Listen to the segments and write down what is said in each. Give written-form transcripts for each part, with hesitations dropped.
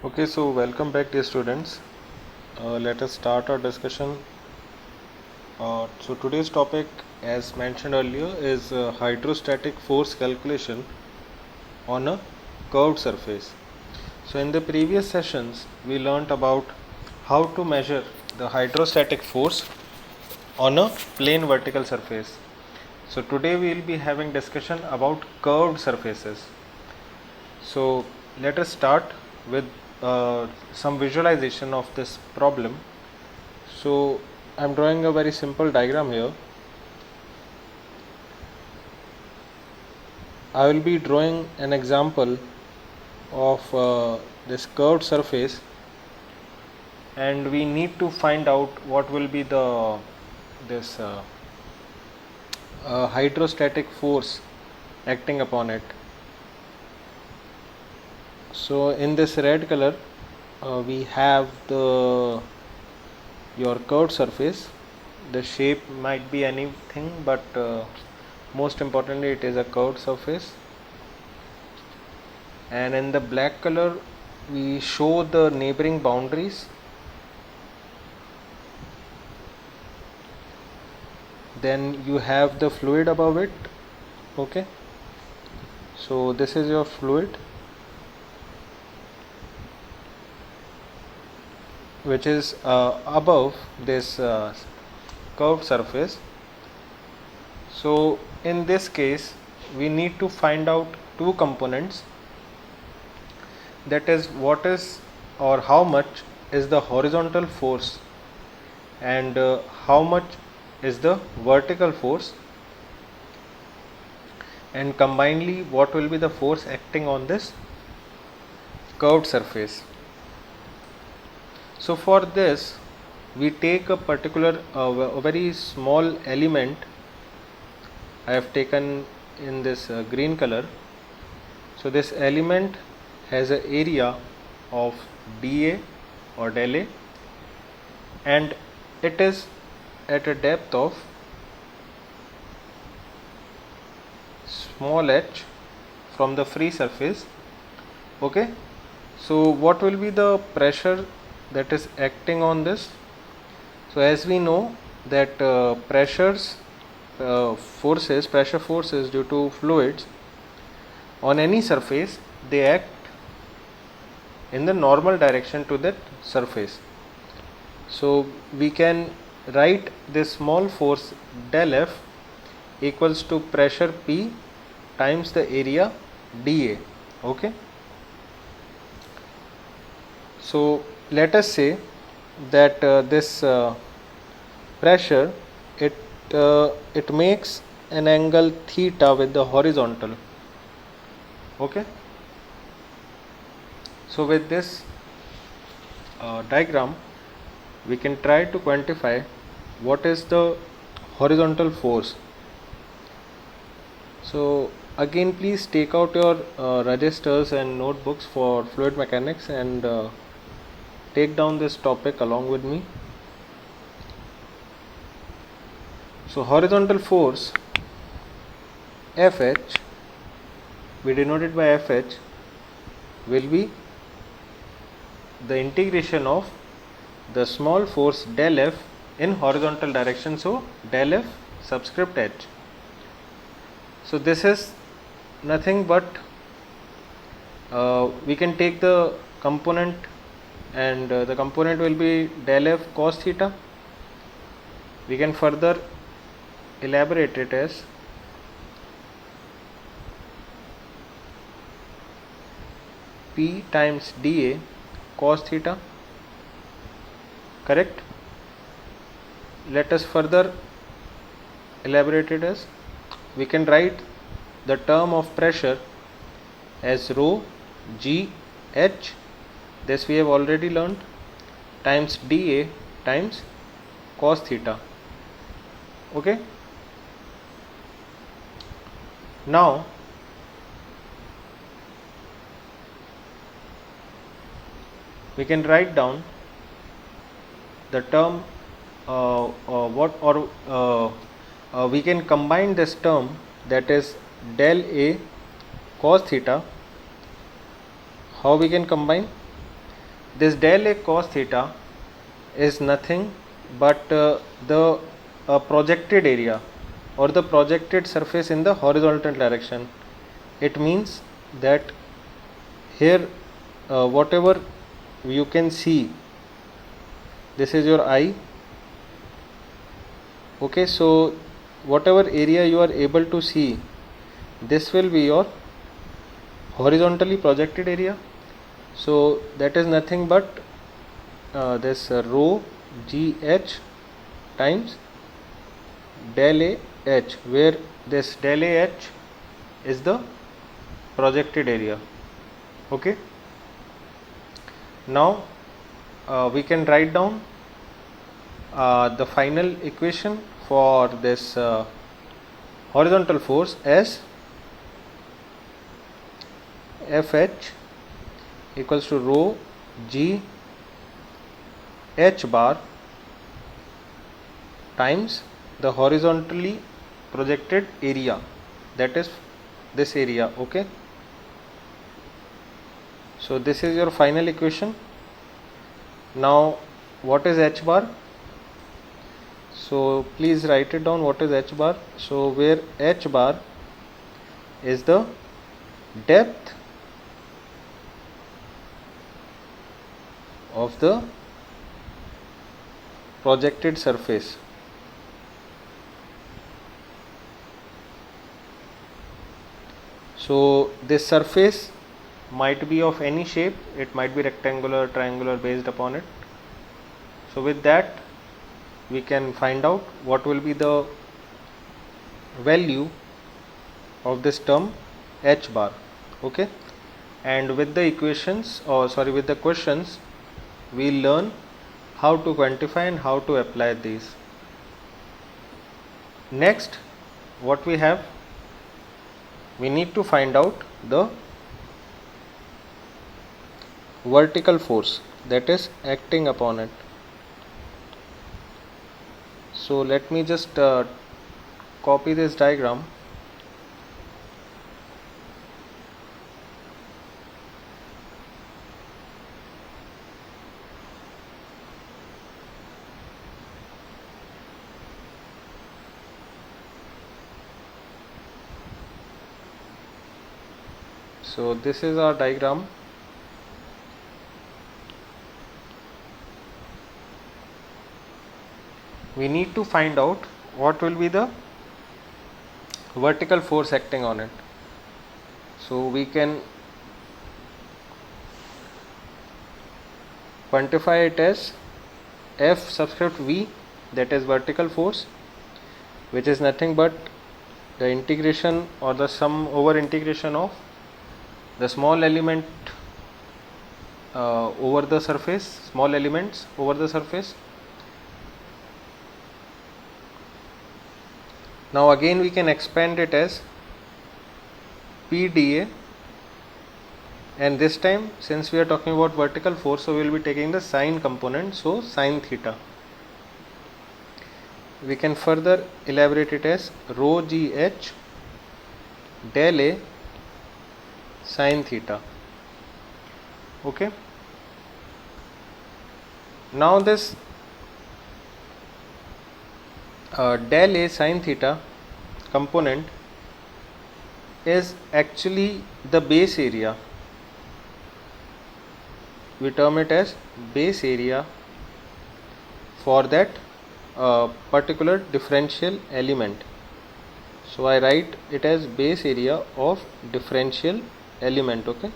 Okay, so welcome back, dear students. Let us start our discussion. So today's topic, as mentioned earlier, is hydrostatic force calculation on a curved surface. So in the previous sessions, we learnt about how to measure the hydrostatic force on a plane vertical surface. So today we will be having discussion about curved surfaces. So let us start with some visualization of this problem. So I am drawing a very simple diagram here. I will be drawing an example of this curved surface, and we need to find out what will be the this hydrostatic force acting upon it. So in this red color we have your curved surface. The shape might be anything, but most importantly it is a curved surface. And in the black color we show the neighboring boundaries. Then you have the fluid above it. Okay, so this is your fluid, which is above this curved surface. So in this case we need to find out two components, that is what is or how much is the horizontal force and how much is the vertical force, and combinedly what will be the force acting on this curved surface. So for this we take a particular a very small element. I have taken in this green color. So this element has an area of dA or del A, and it is at a depth of small h from the free surface. Okay, so what will be the pressure that is acting on this? So as we know that pressure forces due to fluids on any surface, they act in the normal direction to that surface. So we can write this small force del F equals to pressure P times the area dA. Okay, so let us say that this pressure, it makes an angle theta with the horizontal. Okay, so with this diagram we can try to quantify what is the horizontal force. So again, please take out your registers and notebooks for fluid mechanics and take down this topic along with me. So horizontal force Fh, we denote it by Fh, will be the integration of the small force del F in horizontal direction, so del F subscript h. So this is nothing but we can take the component, and the component will be del F cos theta. We can further elaborate it as P times dA cos theta. Correct? Let us further elaborate it as, we can write the term of pressure as rho g h, this we have already learned, times dA times cos theta. Okay, now we can write down the term we can combine this term, that is del A cos theta. How we can combine? this del A cos theta is nothing but the projected area or the projected surface in the horizontal direction. It means that here whatever you can see, this is your eye. Okay, so whatever area you are able to see, this will be your horizontally projected area. So that is nothing but this rho GH times del A H, where this del A H is the projected area. Okay, now we can write down the final equation for this horizontal force as Fh equals to rho G H bar times the horizontally projected area, that is this area. Okay, so this is your final equation. Now what is H bar? So please write it down, what is H bar. So where H bar is the depth of the projected surface. So this surface might be of any shape, it might be rectangular, triangular, based upon it. So with that we can find out what will be the value of this term H bar. Okay, and with the equations, or sorry, with the questions, we learn how to quantify and how to apply these. Next, what we have, we need to find out the vertical force that is acting upon it. So let me just copy this diagram. So this is our diagram. We need to find out what will be the vertical force acting on it. So we can quantify it as F subscript V, that is vertical force, which is nothing but the integration or the sum over integration of the small element over the surface, small elements over the surface. Now again we can expand it as PdA, and this time since we are talking about vertical force, so we will be taking the sine component, so sine theta. We can further elaborate it as rho GH del A sine theta. Okay, now this del A sine theta component is actually the base area. We term it as base area for that particular differential element. So I write it as base area of differential element. Okay,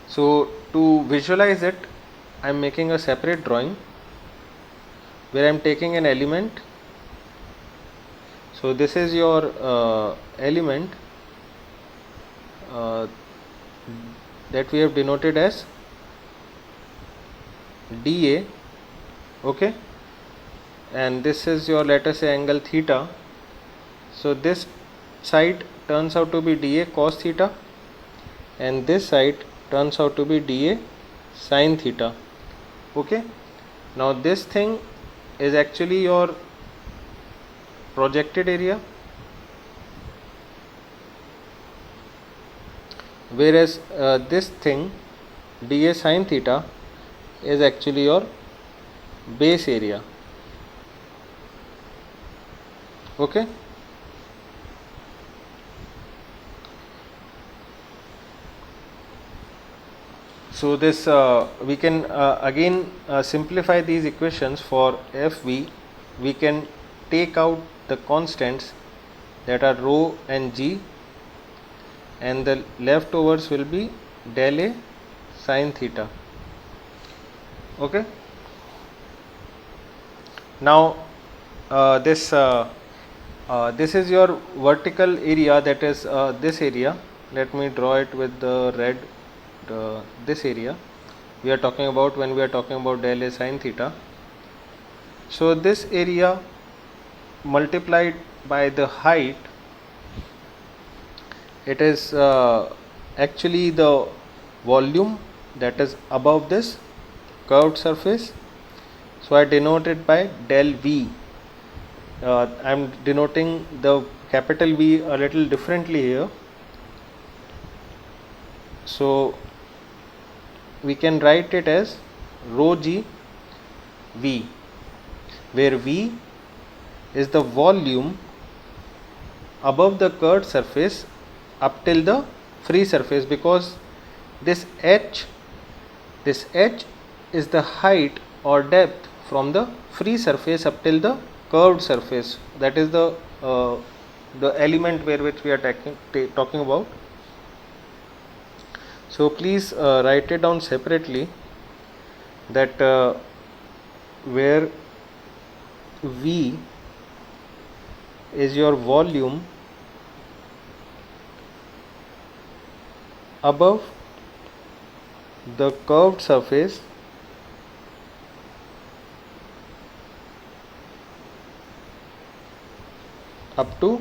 so to visualize it, I am making a separate drawing where I am taking an element. So this is your element that we have denoted as dA. Okay, and this is your, let us say, angle theta. So this side turns out to be dA cos theta, and this side turns out to be dA sin theta. Okay, now this thing is actually your projected area, whereas this thing dA sin theta is actually your base area. Okay. So this we can again simplify these equations for Fv. We can take out the constants that are rho and g, and the leftovers will be del A sin theta. Okay. Now this is your vertical area, that is this area. Let me draw it with the red. This area we are talking about when we are talking about del A sin theta. So this area multiplied by the height, it is actually the volume that is above this curved surface. So I denote it by del V. I am denoting the capital V a little differently here. So we can write it as rho g V, where V is the volume above the curved surface up till the free surface, because this h is the height or depth from the free surface up till the curved surface. That is the element which we are talking about. So please write it down separately, that where V is your volume above the curved surface up to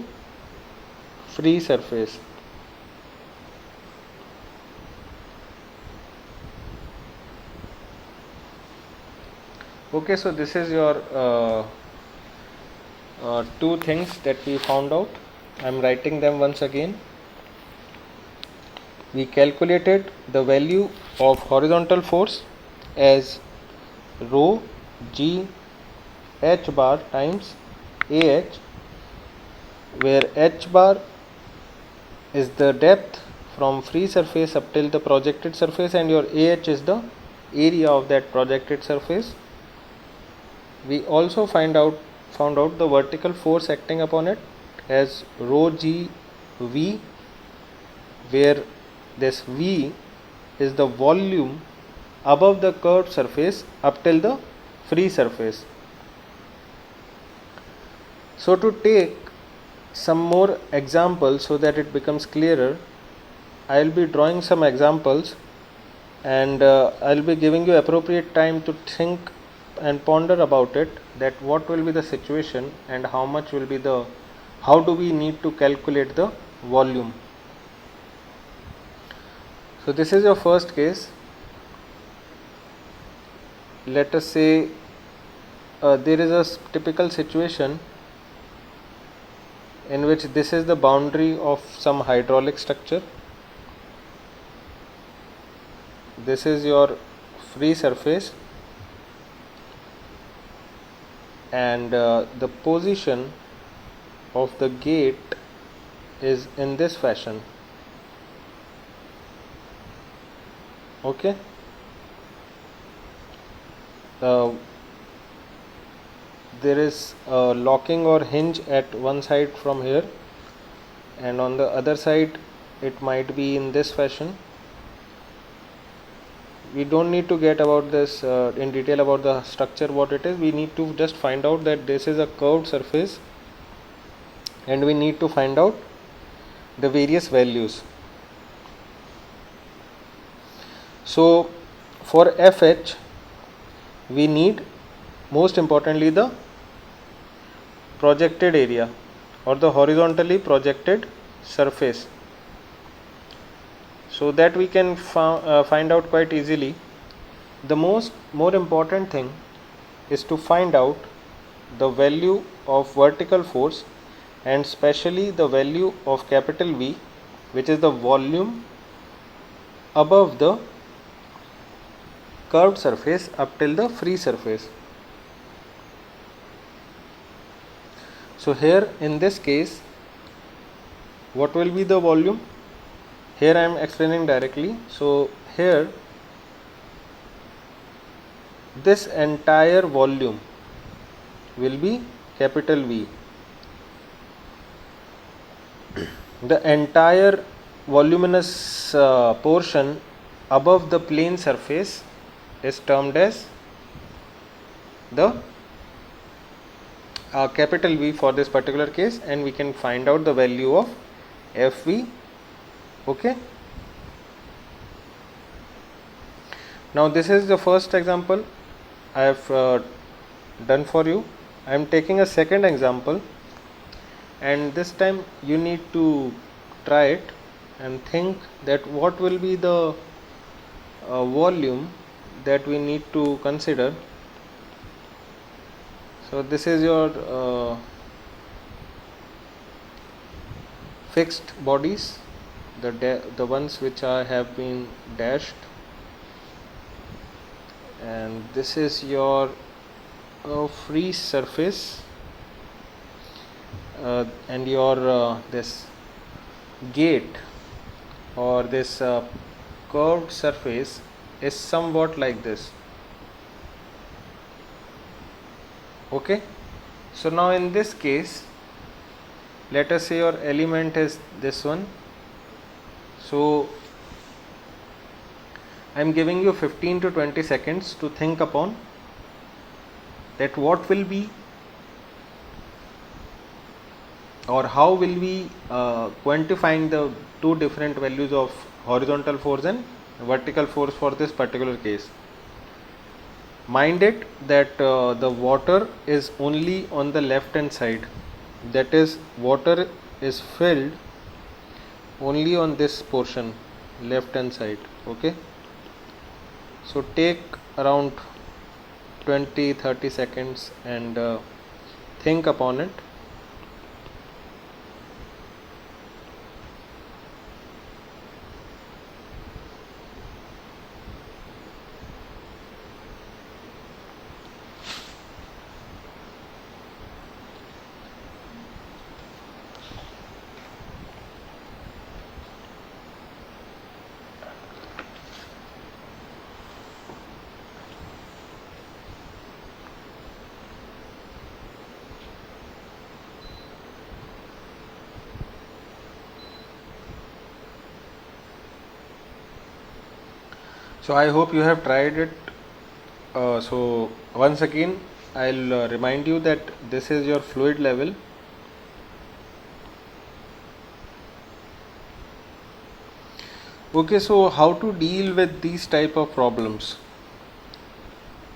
free surface. Okay, so this is your two things that we found out. I am writing them once again. We calculated the value of horizontal force as rho g h bar times ah, where h bar is the depth from free surface up till the projected surface, and your ah is the area of that projected surface. We also found out the vertical force acting upon it as rho g V, where this V is the volume above the curved surface up till the free surface. So to take some more examples so that it becomes clearer, I will be drawing some examples, and I will be giving you appropriate time to think and ponder about it, that what will be the situation and how do we need to calculate the volume. So this is your first case. Let us say there is a typical situation in which this is the boundary of some hydraulic structure. This is your free surface, and the position of the gate is in this fashion. Okay. There is a locking or hinge at one side from here, and on the other side it might be in this fashion. We don't need to get about this in detail about the structure, what it is. We need to just find out that this is a curved surface, and we need to find out the various values. So for FH we need, most importantly, the projected area or the horizontally projected surface, so that we can find out quite easily. The more important thing is to find out the value of vertical force, and especially the value of capital V, which is the volume above the curved surface up till the free surface. So here in this case, what will be the volume? Here I am explaining directly. So here this entire volume will be capital V. The entire voluminous portion above the plane surface is termed as the capital V for this particular case, and we can find out the value of Fv. Okay. Now this is the first example I have done for you. I am taking a second example, and this time you need to try it and think that what will be the volume that we need to consider. So this is your fixed bodies, the ones which have been dashed, and this is your free surface, and your this gate or this curved surface is somewhat like this. Okay, so now in this case, let us say your element is this one. So I am giving you 15 to 20 seconds to think upon that what will be or how will we quantifying the two different values of horizontal force and vertical force for this particular case. Mind it that the water is only on the left hand side, that is water is filled only on this portion, left hand side. Okay, so take around 20-30 seconds and think upon it. So I hope you have tried it. So once again I'll remind you that this is your fluid level. Okay, so how to deal with these type of problems?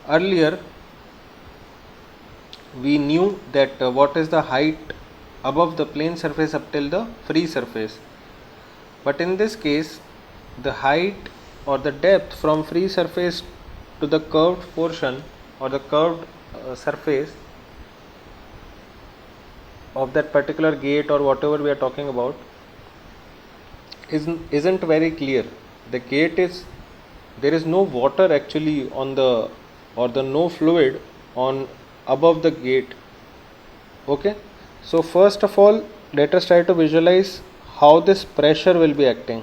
Earlier we knew that what is the height above the plane surface up till the free surface, but in this case the height or the depth from free surface to the curved portion or the curved surface of that particular gate or whatever we are talking about isn't very clear. The gate is, there is no water actually on the, or the no fluid on above the gate. Okay, so first of all let us try to visualize how this pressure will be acting.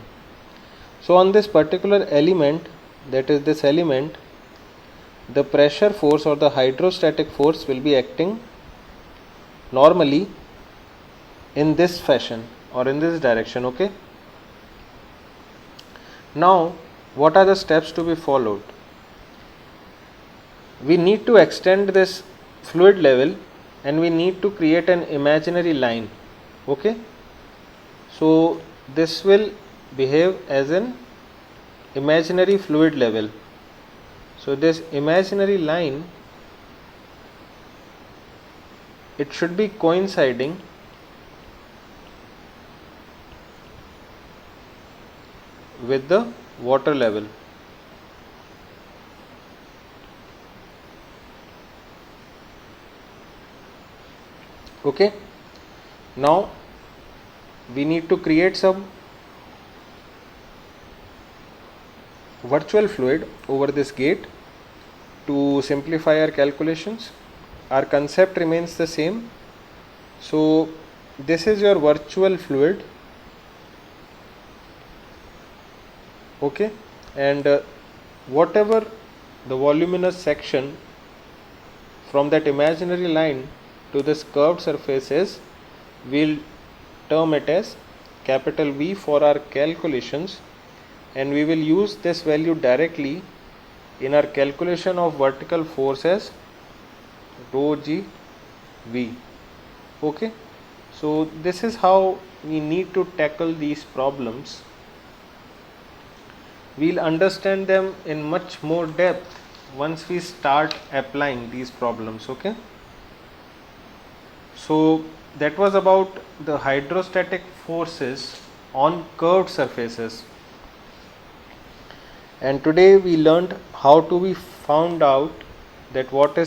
So on this particular element, that is this element, the pressure force or the hydrostatic force will be acting normally in this fashion or in this direction. Okay, now what are the steps to be followed? We need to extend this fluid level and we need to create an imaginary line. Okay, so this will behave as an imaginary fluid level. So this imaginary line, it should be coinciding with the water level. Okay, now we need to create some virtual fluid over this gate to simplify our calculations. Our concept remains the same. So this is your virtual fluid, okay, and whatever the voluminous section from that imaginary line to this curved surface is, we'll term it as capital V for our calculations, and we will use this value directly in our calculation of vertical force as rho g V. Okay, so this is how we need to tackle these problems. We'll understand them in much more depth once we start applying these problems. Okay, so that was about the hydrostatic forces on curved surfaces, and today we learned how to be found out that what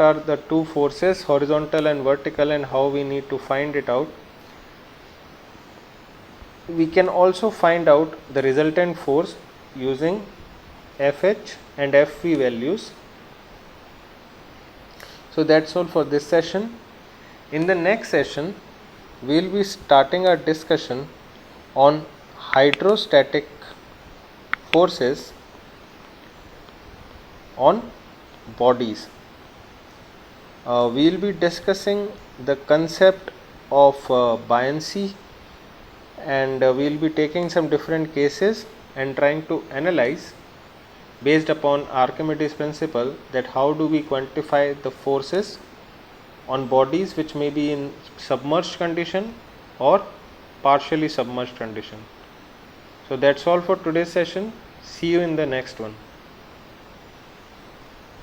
are the two forces, horizontal and vertical, and how we need to find it out. We can also find out the resultant force using FH and FV values. So that's all for this session. In the next session, we'll be starting our discussion on hydrostatic forces on bodies. We'll be discussing the concept of buoyancy, and we'll be taking some different cases and trying to analyze based upon Archimedes' principle that how do we quantify the forces on bodies which may be in submerged condition or partially submerged condition. So that's all for today's session. See you in the next one.